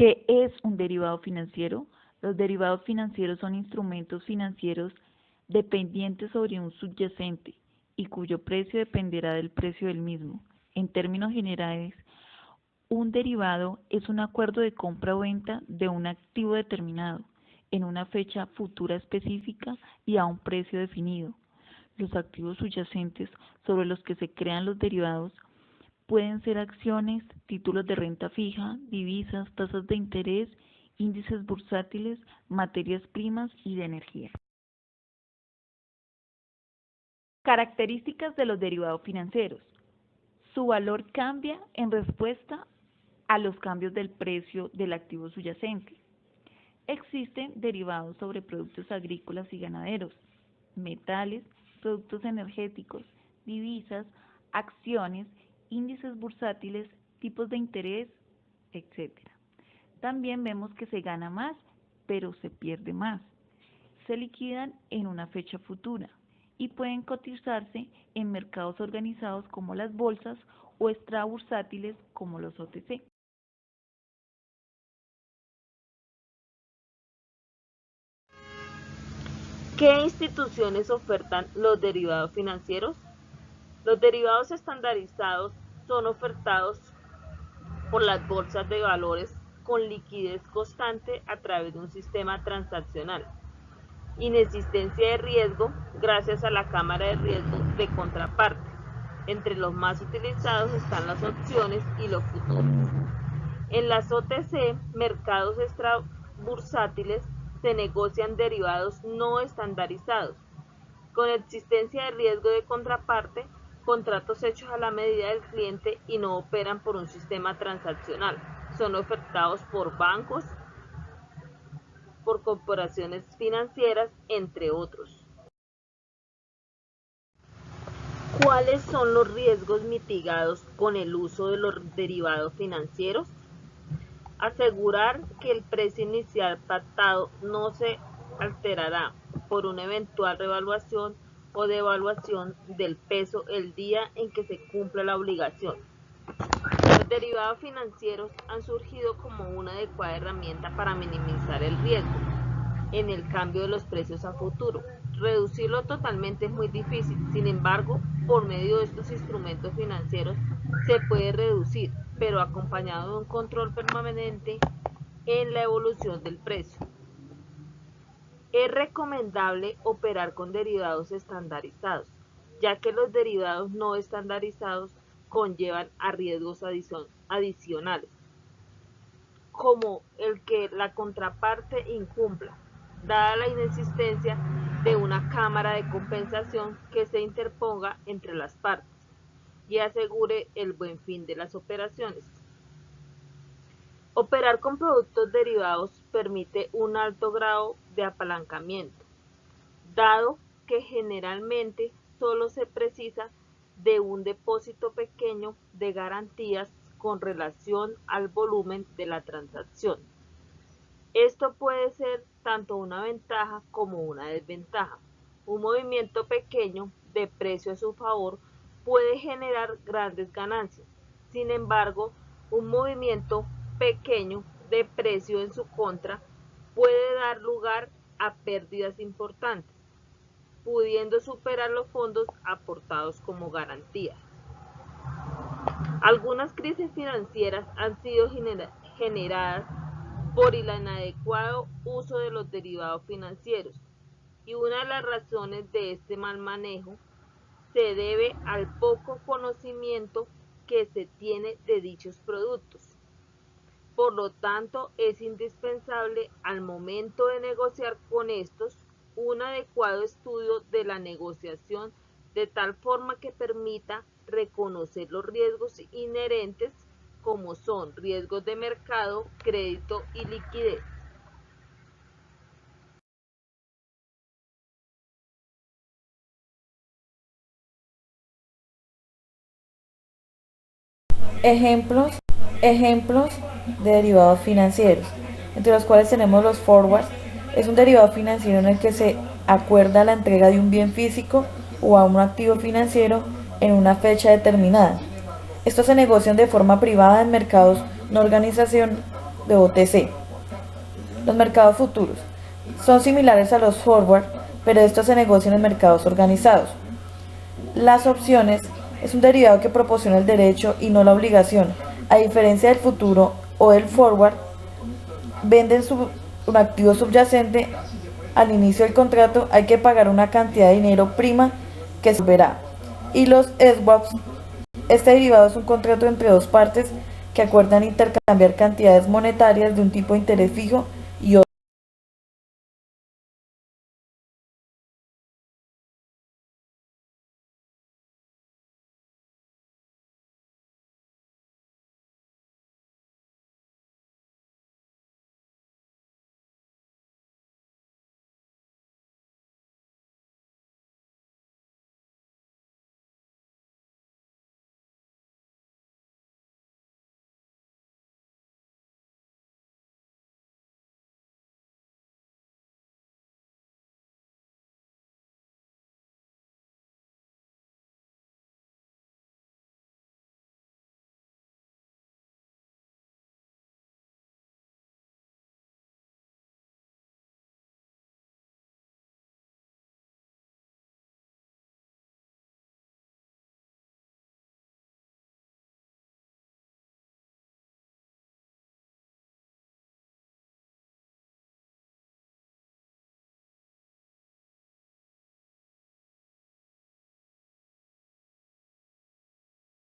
¿Qué es un derivado financiero? Los derivados financieros son instrumentos financieros dependientes sobre un subyacente y cuyo precio dependerá del precio del mismo. En términos generales, un derivado es un acuerdo de compra o venta de un activo determinado en una fecha futura específica y a un precio definido. Los activos subyacentes sobre los que se crean los derivados pueden ser acciones, títulos de renta fija, divisas, tasas de interés, índices bursátiles, materias primas y de energía. Características de los derivados financieros. Su valor cambia en respuesta a los cambios del precio del activo subyacente. Existen derivados sobre productos agrícolas y ganaderos, metales, productos energéticos, divisas, acciones, índices bursátiles, tipos de interés, etc. También vemos que se gana más, pero se pierde más. Se liquidan en una fecha futura y pueden cotizarse en mercados organizados como las bolsas o extrabursátiles como los OTC. ¿Qué instituciones ofertan los derivados financieros? Los derivados estandarizados son ofertados por las bolsas de valores con liquidez constante a través de un sistema transaccional. Inexistencia de riesgo gracias a la cámara de riesgo de contraparte. Entre los más utilizados están las opciones y los futuros. En las OTC, mercados extrabursátiles, se negocian derivados no estandarizados, con existencia de riesgo de contraparte, contratos hechos a la medida del cliente y no operan por un sistema transaccional. Son ofertados por bancos, por corporaciones financieras, entre otros. ¿Cuáles son los riesgos mitigados con el uso de los derivados financieros? Asegurar que el precio inicial pactado no se alterará por una eventual revaluación o devaluación del peso el día en que se cumpla la obligación. Los derivados financieros han surgido como una adecuada herramienta para minimizar el riesgo en el cambio de los precios a futuro. Reducirlo totalmente es muy difícil, sin embargo, por medio de estos instrumentos financieros se puede reducir, pero acompañado de un control permanente en la evolución del precio. Es recomendable operar con derivados estandarizados, ya que los derivados no estandarizados conllevan a riesgos adicionales, como el que la contraparte incumpla, dada la inexistencia de una cámara de compensación que se interponga entre las partes y asegure el buen fin de las operaciones. Operar con productos derivados permite un alto grado de apalancamiento, dado que generalmente solo se precisa de un depósito pequeño de garantías con relación al volumen de la transacción. Esto puede ser tanto una ventaja como una desventaja. Un movimiento pequeño de precio a su favor puede generar grandes ganancias. Sin embargo, un movimiento pequeño de precio en su contra puede dar lugar a pérdidas importantes, pudiendo superar los fondos aportados como garantía. Algunas crisis financieras han sido generadas por el inadecuado uso de los derivados financieros, y una de las razones de este mal manejo se debe al poco conocimiento que se tiene de dichos productos. Por lo tanto, es indispensable al momento de negociar con estos un adecuado estudio de la negociación de tal forma que permita reconocer los riesgos inherentes, como son riesgos de mercado, crédito y liquidez. Ejemplos de derivados financieros, entre los cuales tenemos los forwards. Es un derivado financiero en el que se acuerda la entrega de un bien físico o a un activo financiero en una fecha determinada. Estos se negocian de forma privada en mercados no de OTC. Los mercados futuros son similares a los forward, pero estos se negocian en mercados organizados. Las opciones es un derivado que proporciona el derecho y no la obligación. A diferencia del futuro o del forward, venden un activo subyacente. Al inicio del contrato hay que pagar una cantidad de dinero prima que se verá. Y los swaps, este derivado es un contrato entre dos partes que acuerdan intercambiar cantidades monetarias de un tipo de interés fijo